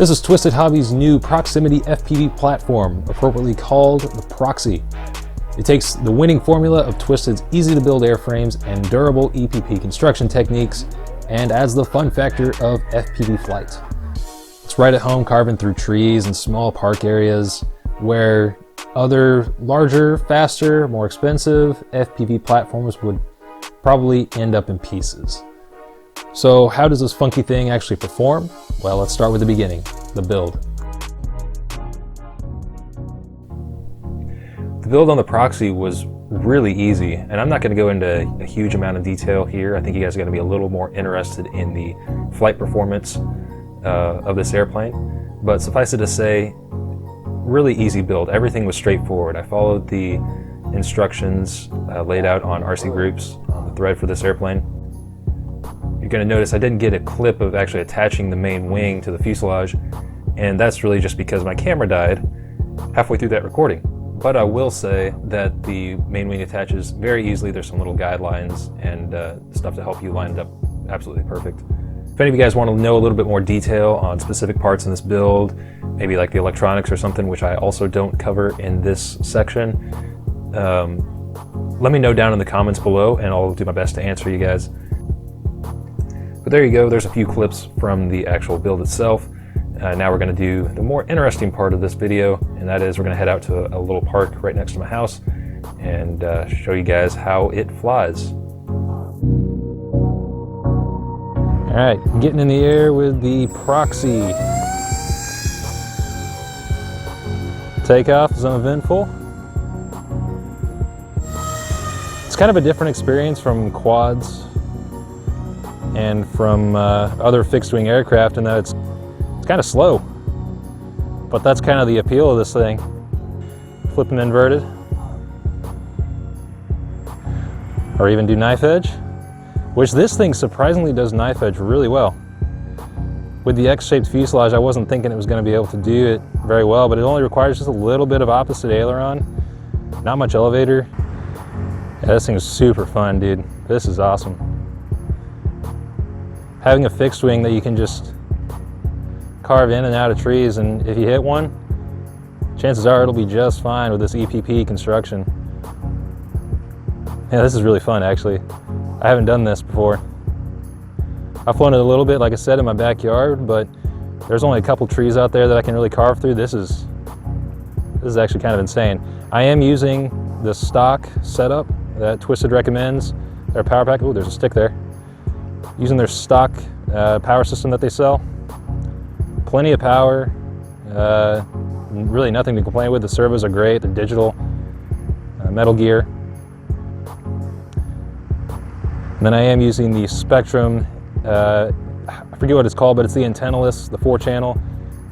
This is Twisted Hobby's new proximity FPV platform, appropriately called the Proxy. It takes the winning formula of Twisted's easy-to-build airframes and durable EPP construction techniques and adds the fun factor of FPV flight. It's right at home, carving through trees and small park areas where other larger, faster, more expensive FPV platforms would probably end up in pieces. So how does this funky thing actually perform? Well, let's start with the beginning, the build. The build on the Proxy was really easy, and I'm not going to go into a huge amount of detail here. I think you guys are going to be a little more interested in the flight performance of this airplane. But suffice it to say, really easy build. Everything was straightforward. I followed the instructions laid out on RC Groups on the thread for this airplane. You're going to notice I didn't get a clip of actually attaching the main wing to the fuselage, and that's really just because my camera died halfway through that recording. But I will say that the main wing attaches very easily. There's some little guidelines and stuff to help you line it up absolutely perfect. If any of you guys want to know a little bit more detail on specific parts in this build, maybe like the electronics or something, which I also don't cover in this section, let me know down in the comments below and I'll do my best to answer you guys. But there you go, there's a few clips from the actual build itself. Now we're going to do the more interesting part of this video, and that is we're going to head out to a little park right next to my house and show you guys how it flies. All right, getting in the air with the Proxy. Takeoff is uneventful. It's kind of a different experience from quads and from other fixed-wing aircraft in that it's kind of slow, but that's kind of the appeal of this thing. Flipping inverted, or even do knife edge, which this thing surprisingly does knife edge really well. With the X-shaped fuselage, I wasn't thinking it was going to be able to do it very well, but it only requires just a little bit of opposite aileron, not much elevator. Yeah, this thing is super fun, dude. This is awesome. Having a fixed wing that you can just carve in and out of trees, and if you hit one, chances are it'll be just fine with this EPP construction. Yeah, this is really fun actually. I haven't done this before. I've flown it a little bit, like I said, in my backyard, but there's only a couple trees out there that I can really carve through. This is actually kind of insane. I am using the stock setup that Twisted recommends. Their power pack, oh, there's a stick there. Using their stock power system that they sell. Plenty of power, really nothing to complain with. The servos are great, they're digital, Metal Gear. And then I am using the Spektrum, I forget what it's called, but it's the antennaless, the 4-channel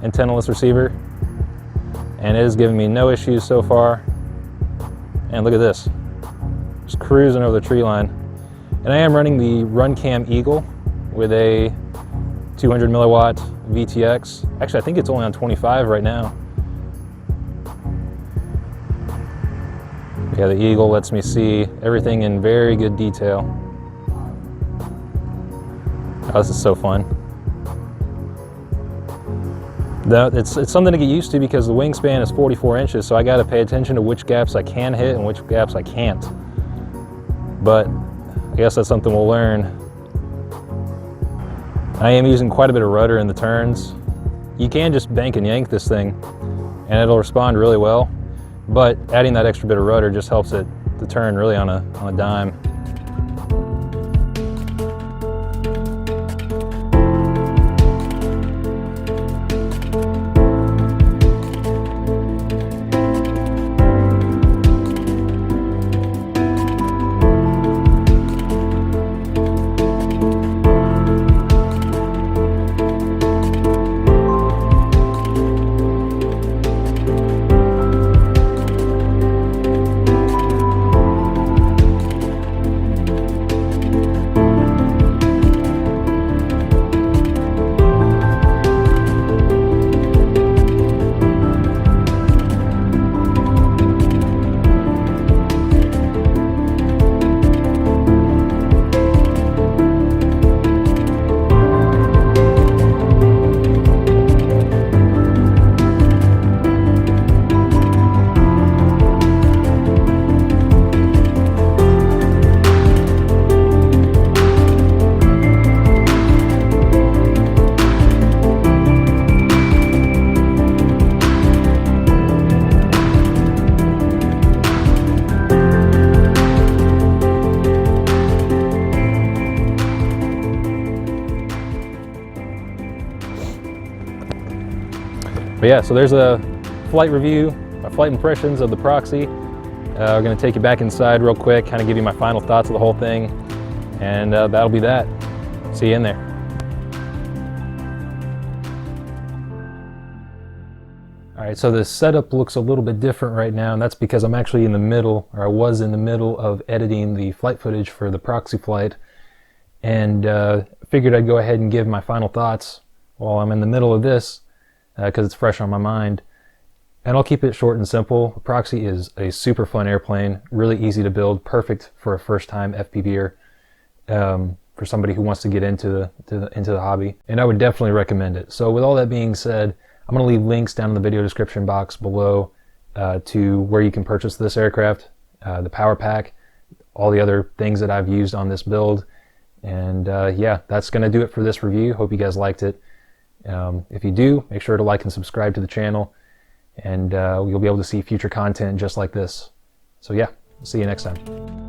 antennaless receiver. And it is giving me no issues so far. And look at this, just cruising over the tree line. And I am running the Runcam Eagle with a 200 milliwatt VTX. Actually, I think it's only on 25 right now. Yeah, the Eagle lets me see everything in very good detail. Oh, this is so fun. It's something to get used to because the wingspan is 44 inches, so I got to pay attention to which gaps I can hit and which gaps I can't. But I guess that's something we'll learn. I am using quite a bit of rudder in the turns. You can just bank and yank this thing and it'll respond really well, but adding that extra bit of rudder just helps it to turn really on a dime. But yeah, so there's a flight review, my flight impressions of the Proxy. We're going to take you back inside real quick, kind of give you my final thoughts of the whole thing, and that'll be that. See you in there. All right, so the setup looks a little bit different right now, and that's because I'm actually in the middle, or I was in the middle of editing the flight footage for the Proxy flight, and figured I'd go ahead and give my final thoughts while I'm in the middle of this, because it's fresh on my mind. And I'll keep it short and simple. Proxy is a super fun airplane, really easy to build, perfect for a first-time FPVer, for somebody who wants to get into the hobby, and I would definitely recommend it. So with all that being said, I'm going to leave links down in the video description box below to where you can purchase this aircraft, the power pack, all the other things that I've used on this build. And yeah, that's going to do it for this review. Hope you guys liked it. If you do, make sure to like and subscribe to the channel, and you'll be able to see future content just like this. So yeah, see you next time.